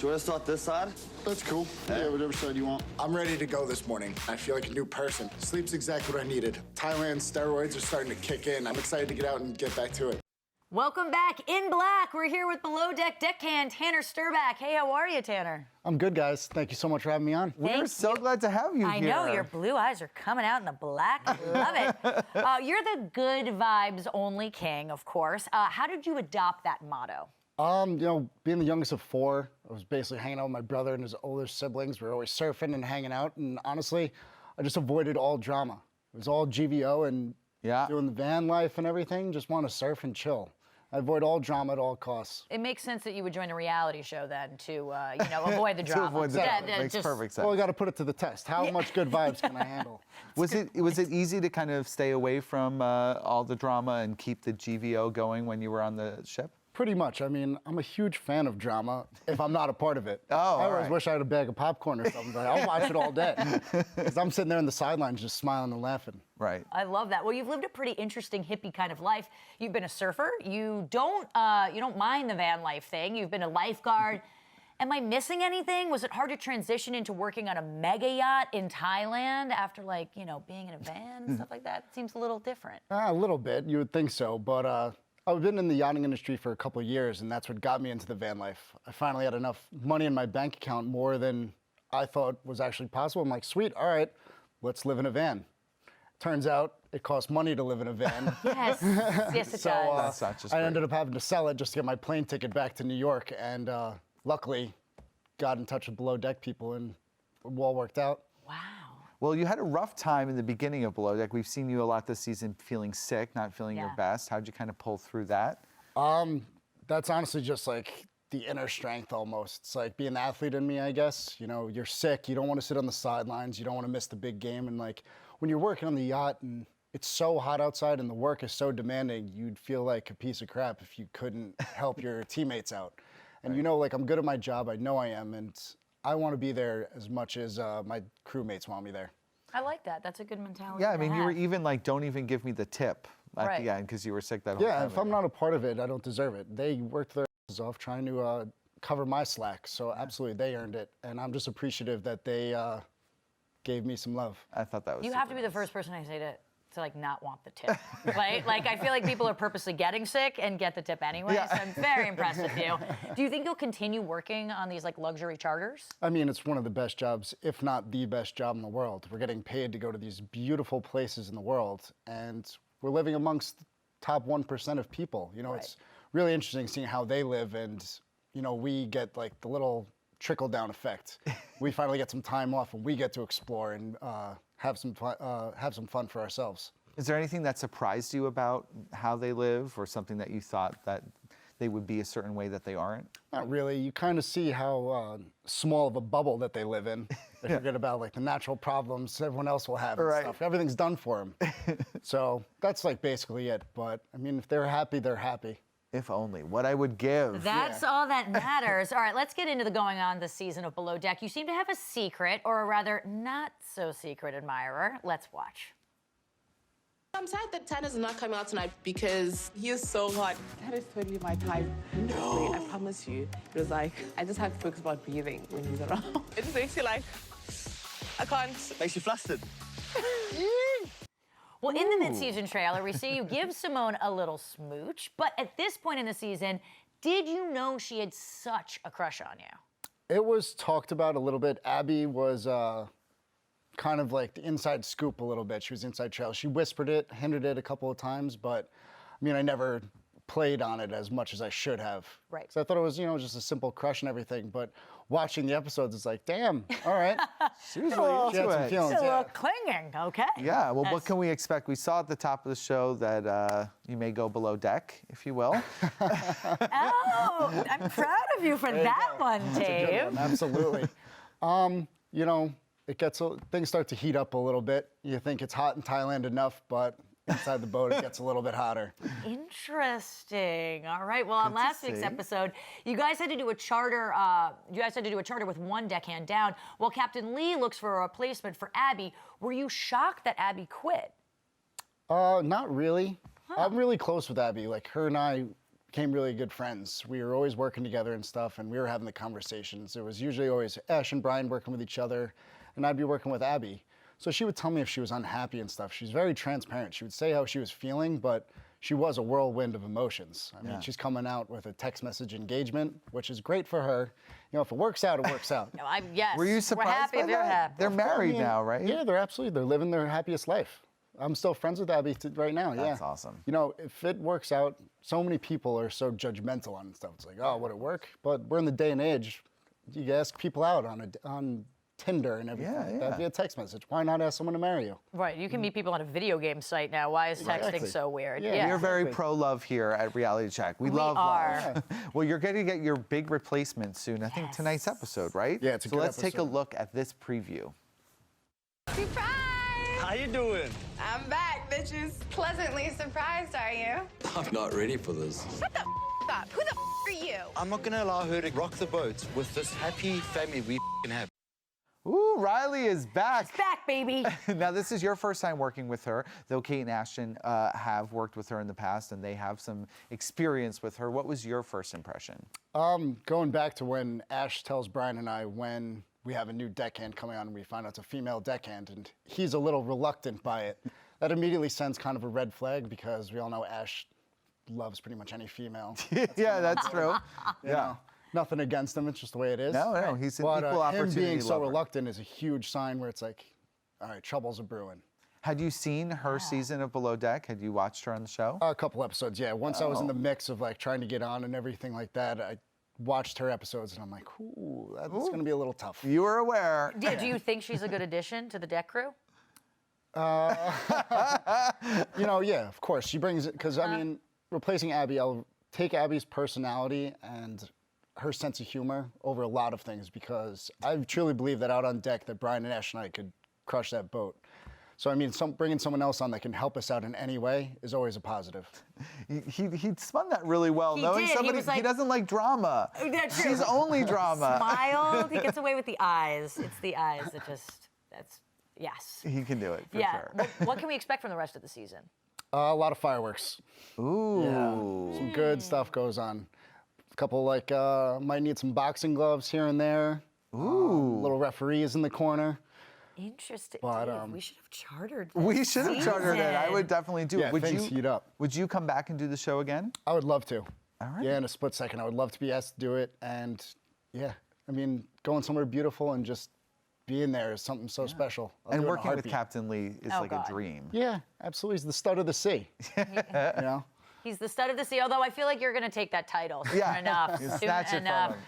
you want to start this side? That's cool. Yeah, whatever side you want. I'm ready to go this morning. I feel like a new person. Sleep's exactly what I needed. Thailand steroids are starting to kick in. I'm excited to get out and get back to it. Welcome back in black. We're here with Below Deck deckhand Tanner Sterback. Hey, how are you, Tanner? I'm good, guys. Thank you so much for having me on. We're so glad to have you I here. know, your blue eyes are coming out in the black. I love it. You're the good vibes only king, of course. How did you adopt that motto? Being the youngest of four, I was basically hanging out with my brother and his older siblings. We were always surfing and hanging out, and honestly, I just avoided all drama. It was all GVO and doing the van life and everything. Just want to surf and chill. I avoid all drama at all costs. It makes sense that you would join a reality show then to, avoid the drama. To avoid the drama. Makes perfect sense. Well, I got to put it to the test. How much good vibes can I handle? Was it easy to kind of stay away from all the drama and keep the GVO going when you were on the ship? Pretty much. I mean, I'm a huge fan of drama if I'm not a part of it. Oh, I always wish I had a bag of popcorn or something, but I'll watch it all day. Because I'm sitting there in the sidelines just smiling and laughing. Right. I love that. Well, you've lived a pretty interesting hippie kind of life. You've been a surfer. You don't mind the van life thing. You've been a lifeguard. Am I missing anything? Was it hard to transition into working on a mega yacht in Thailand after, being in a van and stuff like that? It seems a little different. A little bit. You would think so, but I've been in the yachting industry for a couple of years, and that's what got me into the van life. I finally had enough money in my bank account, more than I thought was actually possible. I'm like, sweet, all right, let's live in a van. Turns out it costs money to live in a van. Yes, yes it does. That's not just I ended up having to sell it just to get my plane ticket back to New York, and luckily got in touch with Below Deck people, and it all worked out. Wow. Well, you had a rough time in the beginning of Below Deck. We've seen you a lot this season feeling sick, not feeling your best. How'd you kind of pull through that? That's honestly just like the inner strength almost. It's like being an athlete in me, I guess. You know, you're sick, you don't want to sit on the sidelines, you don't want to miss the big game. And like when you're working on the yacht and it's so hot outside and the work is so demanding, you'd feel like a piece of crap if you couldn't help your teammates out. And I'm good at my job, I know I am, and I want to be there as much as my crewmates want me there. I like that. That's a good mentality. Yeah, I mean, to you were have. even like, don't even give me the tip at the end because you were sick that whole time. Yeah, if I'm not a part of it, I don't deserve it. They worked their asses off trying to cover my slack, so absolutely, they earned it. And I'm just appreciative that they gave me some love. I thought that was You have to be the first person I say to not want the tip, right? Like, I feel like people are purposely getting sick and get the tip anyway, so I'm very impressed with you. Do you think you'll continue working on these, luxury charters? I mean, it's one of the best jobs, if not the best job in the world. We're getting paid to go to these beautiful places in the world, and we're living amongst the top 1% of people. It's really interesting seeing how they live, and, we get, the little trickle-down effect. We finally get some time off, and we get to explore and have some fun for ourselves. Is there anything that surprised you about how they live, or something that you thought that they would be a certain way that they aren't? Not really. You kind of see how small of a bubble that they live in. They forget about the natural problems everyone else will have and stuff. Everything's done for them. So that's basically it. But I mean, if they're happy, they're happy. If only. What I would give. That's all that matters. All right, let's get into the going on this season of Below Deck. You seem to have a secret, or a rather not so secret admirer. Let's watch. I'm sad that Tanner's not coming out tonight because he is so hot. Tanner's totally my type. No. I promise you. It was like, I just have to focus about breathing when he's around. It just makes you I can't. Makes you flustered. Well, in the mid-season trailer, we see you give Simone a little smooch, but at this point in the season, did you know she had such a crush on you? It was talked about a little bit. Abby was kind of the inside scoop a little bit. She was inside trail. She whispered it, hinted it a couple of times, but I mean, I never played on it as much as I should have. Right. So I thought it was, just a simple crush and everything, but watching the episodes, it's like, damn, all right. She was really She had some feelings, Still clinging, okay. Yeah, well, what can we expect? We saw at the top of the show that you may go below deck, if you will. Oh, I'm proud of you for that one, Dave. Absolutely. Things start to heat up a little bit. You think it's hot in Thailand enough, but inside the boat, it gets a little bit hotter. Interesting. All right. Well, on last week's episode, you guys had to do a charter. With one deckhand down, while Captain Lee looks for a replacement for Abby. Were you shocked that Abby quit? Not really. I'm really close with Abby. Her and I became really good friends. We were always working together and stuff, and we were having the conversations. It was usually always Ash and Brian working with each other, and I'd be working with Abby. So she would tell me if she was unhappy and stuff. She's very transparent. She would say how she was feeling, but she was a whirlwind of emotions. I mean, she's coming out with a text message engagement, which is great for her. You know, if it works out, it works out. No, yes. Were you surprised We're happy by if you're that? happy. They're married now, right? Yeah, they're living their happiest life. I'm still friends with Abby right now. That's awesome. You know, if it works out, so many people are so judgmental on stuff. It's like, oh, would it work? But we're in the day and age. You ask people out on Tinder and everything. That'd be a text message. Why not ask someone to marry you? Right. You can meet people on a video game site now. Why is texting Exactly. so weird? Yeah. We're very pro-love here at Reality Check. We love are. love. Well, you're going to get your big replacement soon. I think tonight's episode, right? Yeah, it's a So good let's take a episode. look at this preview. Surprise! How you doing? I'm back, bitches. Pleasantly surprised, are you? I'm not ready for this. Shut the up. Who the are you? I'm not gonna allow her to rock the boat with this happy family we have. Ooh, Riley is back. Back, baby. Now, this is your first time working with her, though Kate and Ashton have worked with her in the past, and they have some experience with her. What was your first impression? Going back to when Ash tells Brian and I when we have a new deckhand coming on and we find out it's a female deckhand, and he's a little reluctant by it. That immediately sends kind of a red flag because we all know Ash loves pretty much any female. Yeah, that's true. You know, nothing against him, it's just the way it is. No, he's an But equal him opportunity being so lover. reluctant is a huge sign where it's like, all right, trouble's a brewing. Had you seen her season of Below Deck? Had you watched her on the show? A couple episodes, yeah. Once I was in the mix of like trying to get on and everything like that, I watched her episodes and I'm like, ooh, that's going to be a little tough. You were aware. Yeah, do you think she's a good addition to the deck crew? You know, yeah, of course. She brings it, because I mean, replacing Abby, I'll take Abby's personality and her sense of humor over a lot of things because I truly believe that out on deck that Brian and Ash and I could crush that boat. So, I mean, bringing someone else on that can help us out in any way is always a positive. He spun that really well, He knowing did. He somebody was like- he doesn't like drama. That's true. She's only drama. Smiled. He gets away with the eyes. It's the eyes that that's, yes. He can do it for Yeah. sure. What can we expect from the rest of the season? A lot of fireworks. Ooh. Yeah, some good stuff goes on. A couple like might need some boxing gloves here and there. Ooh. Little referees in the corner. Interesting. But, Dude, we should have chartered this We should have chartered it. I season. would definitely do Yeah, it. Would things heat up. Would you come back and do the show again? I would love to. All right. Yeah, in a split second. I would love to be asked to do it. And yeah, I mean, going somewhere beautiful and just being there is something so special. I'll And do it in a working with heartbeat. Captain Lee is Oh, like God. a dream. Yeah, absolutely. He's the stud of the sea. You know? He's the stud of the sea, although I feel like you're going to take that title soon Yeah. enough. You Soon snatch it from enough. him.